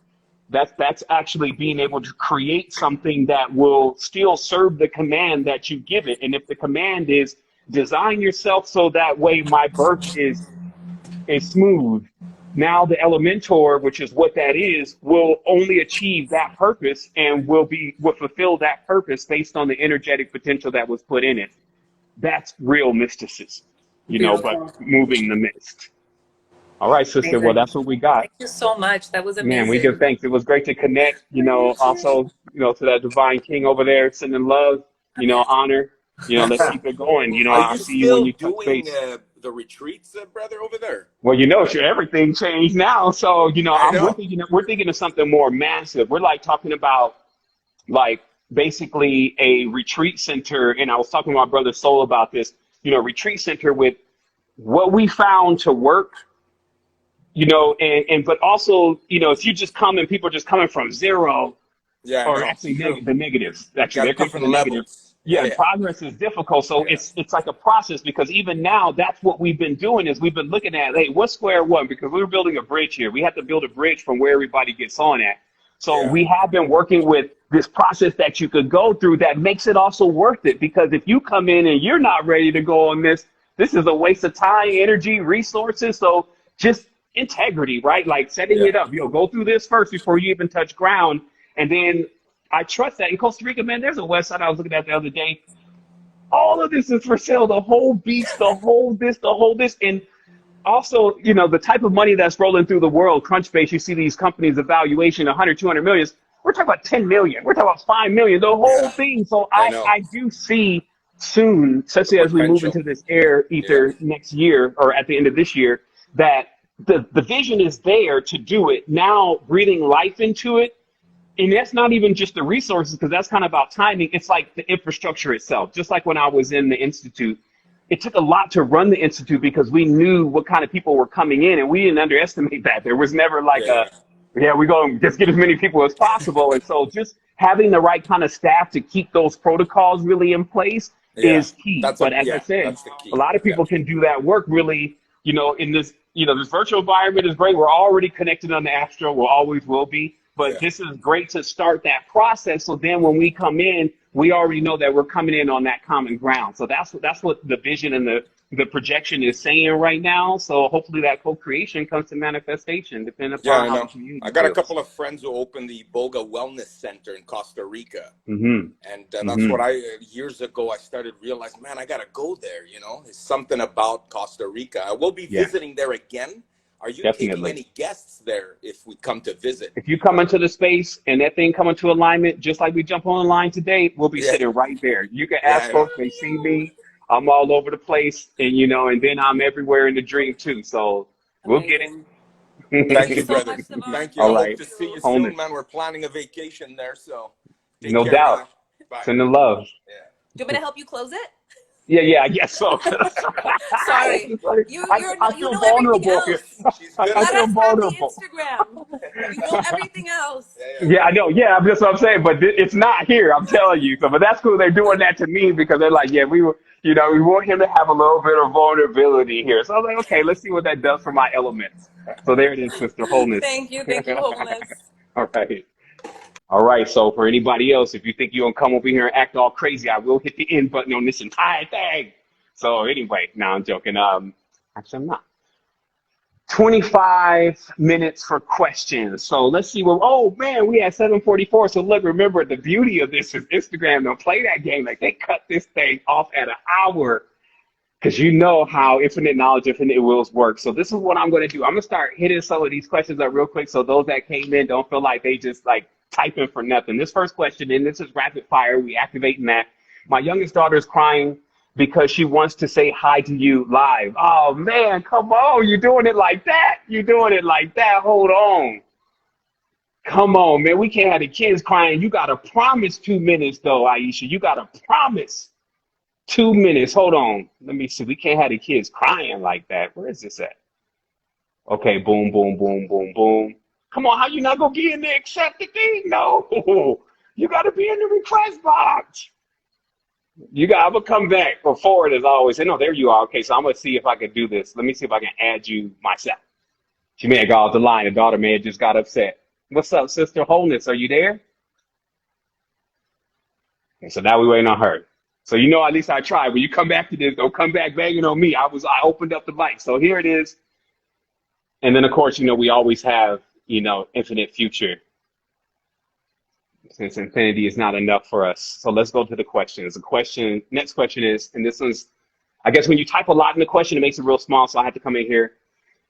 That's actually being able to create something that will still serve the command that you give it. And if the command is design yourself so that way my birth is smooth, now the Elementor, which is what that is, will only achieve that purpose and will fulfill that purpose based on the energetic potential that was put in it. That's real mysticism, but Beautiful. moving the mist. All right, sister. Well, Amazing. that's what we got. Thank you so much. That was Man, we give amazing. thanks. It was great to connect, also, to that divine king over there, sending love, honor. Let's keep it going. Are I'll you see you when still you touch doing base. the retreats, brother, over there? Well, sure, everything changed now. So, I we're know. thinking of something more massive. We're like talking about like basically a retreat center. And I was talking to my brother Soul about this, retreat center with what we found to work, but also, if you just come and people are just coming from zero, Yeah, I or know. actually True. the negatives. Actually, Got they're coming from different the negative. levels. Yeah, Yeah, and yeah. progress is difficult. So Yeah. it's like a process, because even now, that's what we've been doing is we've been looking at, hey, what's square one? Because we were building a bridge here. We have to build a bridge from where everybody gets on at. So Yeah. we have been working with this process that you could go through that makes it also worth it. Because if you come in and you're not ready to go on this is a waste of time, energy, resources. So just integrity, right? Like setting Yeah. it up. Go through this first before you even touch ground. And then I trust that in Costa Rica, man, there's a website I was looking at the other day. All of this is for sale. The whole beach, the whole this. And also, the type of money that's rolling through the world, Crunchbase, you see these companies evaluation 100, 200 million. We're talking about 10 million. We're talking about 5 million, the whole Yeah. thing. So I know. I do see soon, The especially as we move potential. into this air Yeah. ether next year or at the end of this year, that the vision is there to do it. Now breathing life into it. And that's not even just the resources, because that's kind of about timing. It's like the infrastructure itself. Just like when I was in the Institute, it took a lot to run the Institute because we knew what kind of people were coming in, and we didn't underestimate that. There was never like Yeah. we're going to just get as many people as possible. And so just having the right kind of staff to keep those protocols really in place Yeah. is key. But as I said, That's the key. a lot of Yeah. people can do that work really, in this, this virtual environment is great. We're already connected on the astral. We always will be. But Yeah. this is great to start that process. So then when we come in, we already know that we're coming in on that common ground. So that's what the vision and the projection is saying right now. So hopefully that co-creation comes to manifestation, depending Yeah, upon I how know. the community I got a feels. couple of friends who opened the Boga Wellness Center in Costa Rica. Mm-hmm. And that's what years ago, I started realizing, man, I got to go there. It's something about Costa Rica. I will be Yeah, visiting there again. Are you taking definitely. any guests there if we come to visit? If you come into the space and that thing come into alignment, just like we jump on the line today, we'll be Yeah. sitting right there. You can Yeah, ask I know. folks, they see me. I'm all over the place, and and then I'm everywhere in the dream too. So we'll get Amazing. Thank Thank you you, it. so brother. much, Savon. Thank you. All I hope right. to see you Own soon, it. man. We're planning a vacation there. So take No care, doubt. brother. Bye. Sending love. Yeah. Do you want me to help you close it? Yeah, I guess so. Sorry. It's funny. I You feel know everything vulnerable here. else. She's good I at Let feel it. us have the vulnerable. Instagram. You know everything else. Yeah, Yeah, I know. Yeah, that's what I'm saying. But it's not here. I'm telling you. So, but that's cool. They're doing that to me because they're like, yeah, we want him to have a little bit of vulnerability here. So I was like, okay, let's see what that does for my elements. So there it is, Sister Wholeness. Thank you, wholeness. All right. All right. So for anybody else, if you think you're gonna come over here and act all crazy, I will hit the end button on this entire thing. So anyway, no, I'm joking. Actually, I'm not. 25 minutes for questions. So let's see. Well, oh man, we had 7:44. So look, remember the beauty of this is Instagram don't play that game. Like they cut this thing off at an hour because you know how infinite knowledge, infinite wills work. So this is what I'm going to do. I'm going to start hitting some of these questions up real quick. So those that came in don't feel like they just like typing for nothing. This first question, and this is rapid fire. We activating that. My youngest daughter is crying because she wants to say hi to you live. Oh man, come on. You're doing it like that. You're doing it like that. Hold on. Come on, man. We can't have the kids crying. You got to promise 2 minutes, though, Aisha. You got to promise 2 minutes. Hold on. Let me see. We can't have the kids crying like that. Where is this at? Okay, boom, boom, boom, boom, boom. Come on, how you not going to be in the accepted thing? No. You got to be in the request box. I'm going to come back or forward as always. No, there you are. Okay, so I'm going to see if I can do this. Let me see if I can add you myself. She may have got off the line. The daughter may have just got upset. What's up, Sister Wholeness? Are you there? Okay, so now we're waiting on her. So at least I tried. When you come back to this, don't come back banging on me. I opened up the mic. So here it is. And then of course, we always have, infinite future. Since infinity is not enough for us. So let's go to the questions. Next question is, and this one's, I guess when you type a lot in the question, it makes it real small. So I have to come in here.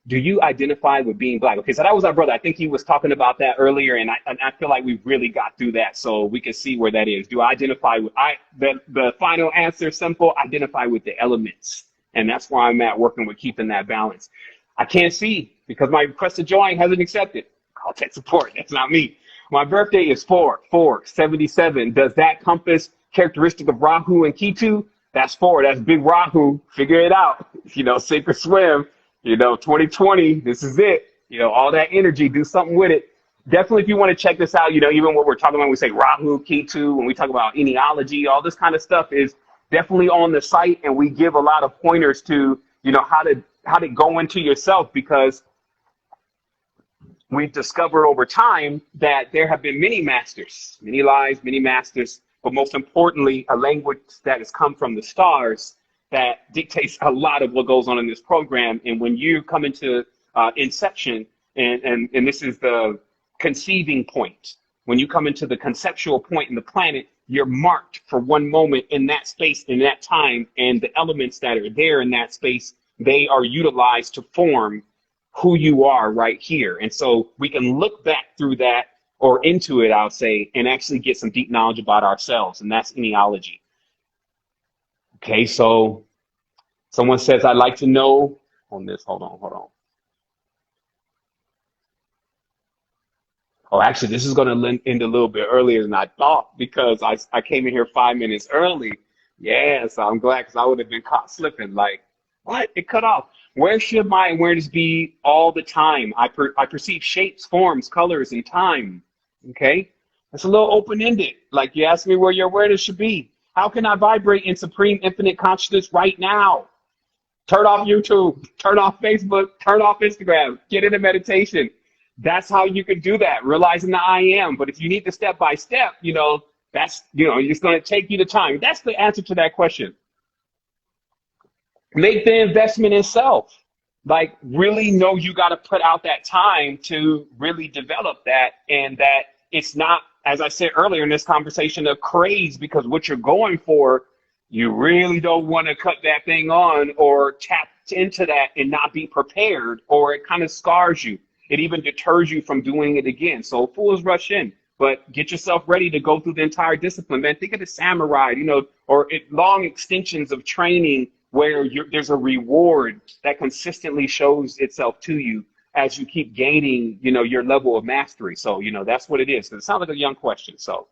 Do you identify with being Black? Okay, so that was our brother. I think he was talking about that earlier, and I feel like we really got through that, so we can see where that is. Do I identify with, the final answer, simple, identify with the elements. And that's where I'm at, working with keeping that balance. I can't see because my request to join hasn't accepted. Call tech support, that's not me. My birthday is 4/4/77. Does that compass characteristic of Rahu and Ketu? That's 4, that's big Rahu. Figure it out, sink or swim. 2020, this is it. All that energy, do something with it. Definitely, if you want to check this out, even what we're talking about, when we say Rahu, Ketu, when we talk about genealogy, all this kind of stuff is definitely on the site. And we give a lot of pointers to, how to go into yourself, because we've discovered over time that there have been many masters, many lives, many masters, but most importantly, a language that has come from the stars that dictates a lot of what goes on in this program. And when you come into inception, and this is the conceiving point, when you come into the conceptual point in the planet, you're marked for one moment in that space, in that time, and the elements that are there in that space, they are utilized to form who you are right here. And so we can look back through that, or into it, I'll say, and actually get some deep knowledge about ourselves, and that's genealogy. Okay, so someone says, I'd like to know on this. Hold on. Oh, actually, this is going to end a little bit earlier than I thought, because I came in here 5 minutes early. Yeah, so I'm glad, because I would have been caught slipping. Like, what? It cut off. Where should my awareness be all the time? I perceive shapes, forms, colors, and time. Okay? It's a little open-ended. Like, you asked me where your awareness should be. How can I vibrate in supreme infinite consciousness right now? Turn off YouTube, turn off Facebook, turn off Instagram, get into meditation. That's how you can do that, realizing the I am. But if you need the step by step, that's, it's going to take you the time. That's the answer to that question. Make the investment in self. Like, really know you got to put out that time to really develop that, and that it's not, as I said earlier in this conversation, a craze, because what you're going for, you really don't want to cut that thing on or tap into that and not be prepared, or it kind of scars you. It even deters you from doing it again. So fools rush in, but get yourself ready to go through the entire discipline, man. Think of the samurai, or long extensions of training where there's a reward that consistently shows itself to you as you keep gaining, your level of mastery. So, that's what it is. It sounds like a young question. So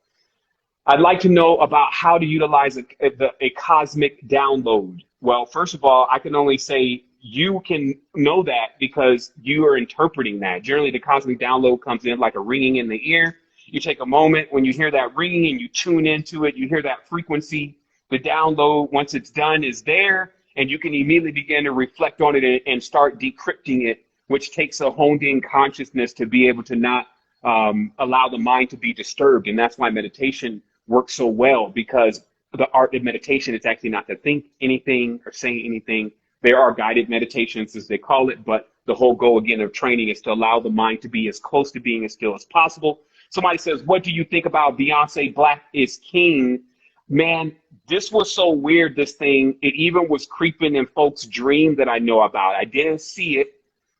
I'd like to know about how to utilize a cosmic download. Well, first of all, I can only say you can know that because you are interpreting that. Generally, the cosmic download comes in like a ringing in the ear. You take a moment when you hear that ringing and you tune into it, you hear that frequency. The download, once it's done, is there, and you can immediately begin to reflect on it and start decrypting it, which takes a honed in consciousness to be able to not allow the mind to be disturbed. And that's why meditation works so well, because the art of meditation is actually not to think anything or say anything. There are guided meditations, as they call it, but the whole goal, again, of training is to allow the mind to be as close to being as still as possible. Somebody says, what do you think about Beyonce Black is King? Man, this was so weird, this thing. It even was creeping in folks' dream that I know about. I didn't see it,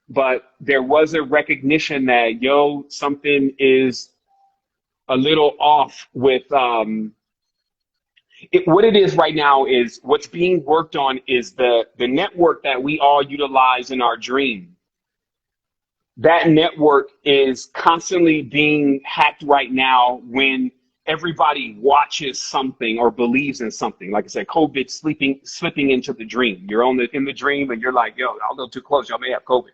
but there was a recognition that, something is a little off with, What it is right now is what's being worked on is the network that we all utilize in our dream. That network is constantly being hacked right now when everybody watches something or believes in something. Like I said, COVID slipping into the dream. You're in the dream and you're like, yo, I'll go too close. Y'all may have COVID.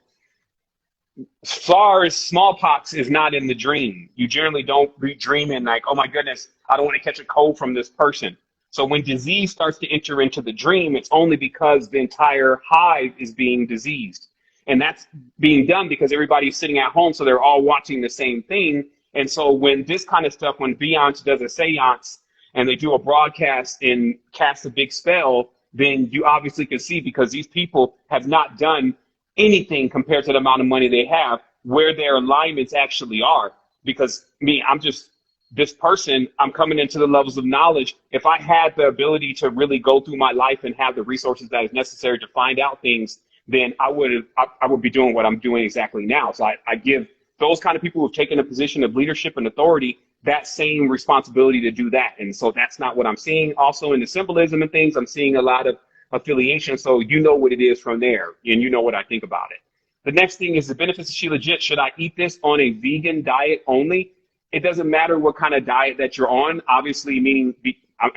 As far as smallpox is not in the dream. You generally don't be dreaming like, oh my goodness, I don't want to catch a cold from this person. So when disease starts to enter into the dream, it's only because the entire hive is being diseased. And that's being done because everybody's sitting at home, so they're all watching the same thing. And so when this kind of stuff, when Beyonce does a seance and they do a broadcast and cast a big spell, then you obviously can see, because these people have not done anything compared to the amount of money they have, where their alignments actually are. Because me, I'm just this person, I'm coming into the levels of knowledge. If I had the ability to really go through my life and have the resources that is necessary to find out things, then I would be doing what I'm doing exactly now. So I give those kind of people who've taken a position of leadership and authority that same responsibility to do that. And so that's not what I'm seeing. Also in the symbolism and things, I'm seeing a lot of affiliation. So you know what it is from there, and you know what I think about it. The next thing is the benefits of She Legit. Should I eat this on a vegan diet only? It doesn't matter what kind of diet that you're on, obviously, meaning,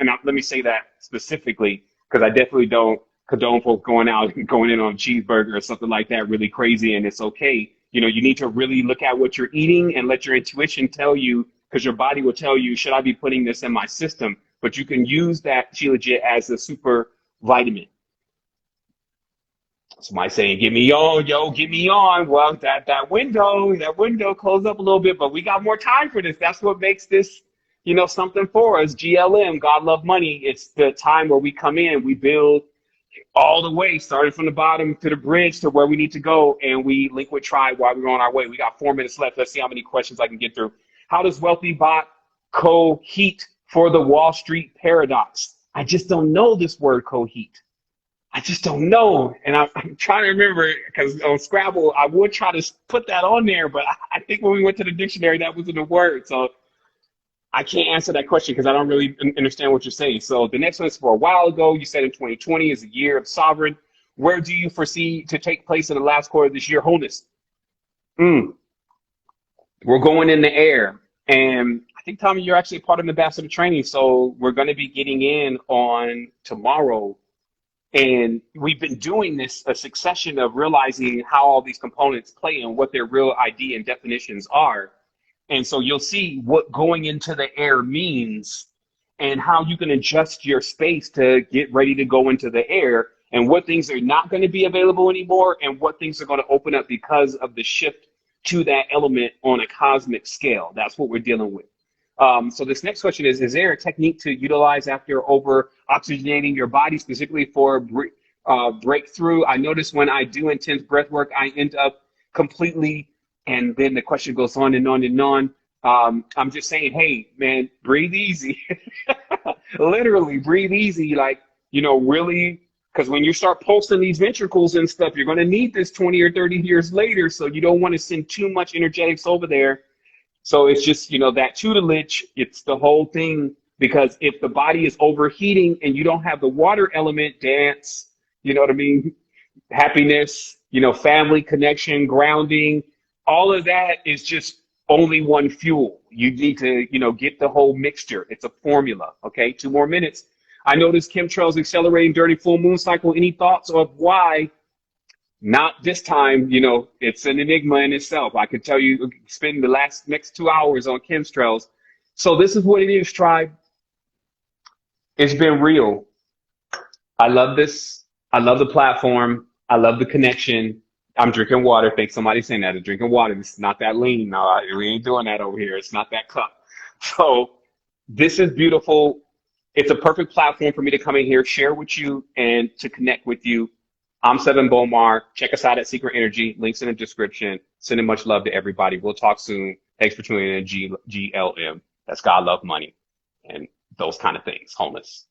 let me say that specifically, because I definitely don't condone folks going out and going in on a cheeseburger or something like that really crazy, and it's okay. You know, you need to really look at what you're eating and let your intuition tell you, because your body will tell you, should I be putting this in my system? But you can use that She Legit as a super vitamin. Somebody saying, get me on, yo, get me on. Well, that window closed up a little bit, but we got more time for this. That's what makes this, something for us. GLM, God Love Money. It's the time where we come in, we build all the way, starting from the bottom to the bridge to where we need to go, and we link with Tribe while we're on our way. We got 4 minutes left. Let's see how many questions I can get through. How does Wealthy Bot co-heat for the Wall Street paradox? I just don't know this word co-heat. I just don't know. And I'm trying to remember, because on Scrabble, I would try to put that on there, but I think when we went to the dictionary, that wasn't a word. So I can't answer that question because I don't really understand what you're saying. So the next one is, for a while ago, you said in 2020 is a year of sovereign. Where do you foresee to take place in the last quarter of this year? Wholeness. We're going in the air. And I think, Tommy, you're actually part of ambassador training. So we're going to be getting in on tomorrow. And we've been doing this, a succession of realizing how all these components play and what their real ID and definitions are. And so you'll see what going into the air means and how you can adjust your space to get ready to go into the air, and what things are not going to be available anymore and what things are going to open up because of the shift to that element on a cosmic scale. That's what we're dealing with. So this next question is there a technique to utilize after over oxygenating your body, specifically for breakthrough? I notice when I do intense breath work, I end up completely, and then the question goes on and on and on. I'm just saying, hey, man, breathe easy. Literally breathe easy. Like, really, because when you start pulsing these ventricles and stuff, you're going to need this 20 or 30 years later. So you don't want to send too much energetics over there. So it's just, that tutelage, it's the whole thing, because if the body is overheating and you don't have the water element, dance, happiness, family connection, grounding, all of that is just only one fuel. You need to, get the whole mixture. It's a formula. Okay, 2 more minutes. I noticed chemtrails accelerating during full moon cycle. Any thoughts of why? Not this time, it's an enigma in itself. I could tell you, spend the next 2 hours on chemtrails. So this is what it is, Tribe. It's been real. I love this. I love the platform. I love the connection. I'm drinking water. Thanks, somebody saying that. I'm drinking water. It's not that lean. No, we ain't doing that over here. It's not that cup. So this is beautiful. It's a perfect platform for me to come in here, share with you, and to connect with you. I'm Seven Bomar. Check us out at Secret Energy. Links in the description. Sending much love to everybody. We'll talk soon. Thanks for tuning in. GLM. That's God Love Money and those kind of things. Wholeness.